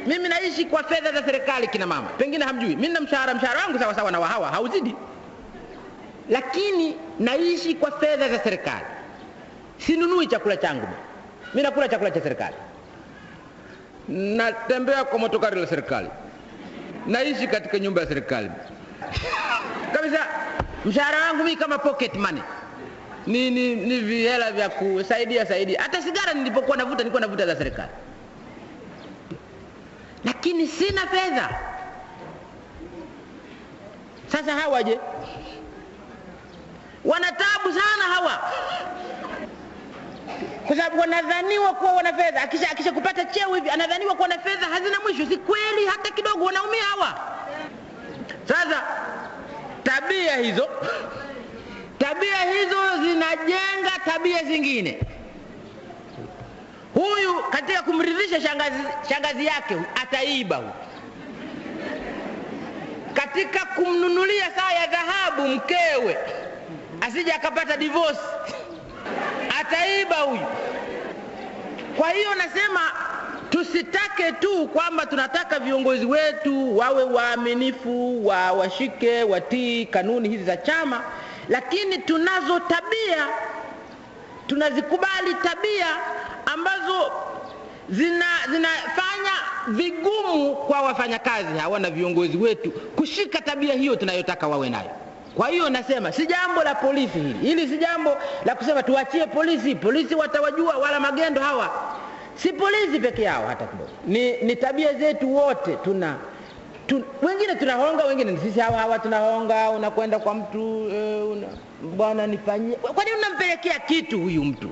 Mimi naishi kwa fedha za serikali kina mama. Pengine hamjui. Mimi na mshahara wangu sawa sawa na wa hawa, hauzidi. Lakini naishi kwa fedha za serikali. Sinunui chakula changu. Mimi nakula chakula cha serikali. Natembea kwa motokari la serikali. Naishi katika nyumba ya serikali. Kabisa mshahara wangu mimi kama pocket money. Ni vihela vya kusaidia. Hata sigara nilipokuwa navuta nilikuwa navuta za serikali. Lakini sina fedha. Sasa hawa je? Wanatabu sana hawa. Kwa sababu wanadhaniwa kuwa wana fedha. Akisha kupata cheo hivi anadhaniwa kuwa na fedha hazina mwisho. Si kweli hata kidogo, wanaumia hawa. Sasa tabia hizo zinajenga tabia zingine. Huyu katika kumridhisha shangazi yake ataiba huyu. Katika kumnunulia saa ya dhahabu mkewe asije akapata divorce ataiba huyu. Kwa hiyo nasema tusitake tu kwamba tunataka viongozi wetu wawe waaminifu, washike, watii kanuni hizi za chama, lakini tunazo tabia, tunazikubali tabia ambazo zinafanya vigumu kwa wafanyakazi hawa na viongozi wetu kushika tabia hiyo tunayotaka wawe nayo. Kwa hiyo nasema si jambo la polisi hili si jambo la kusema tuachie polisi watawajua wala magendo hawa. Si polisi peke yao hata kidogo. Ni tabia zetu wote wengine tunahonga, wengine sisi hawa tunahonga. Unakwenda kwa mtu bwana nifanyie. Kwa nini unampelekea kitu huyu mtu?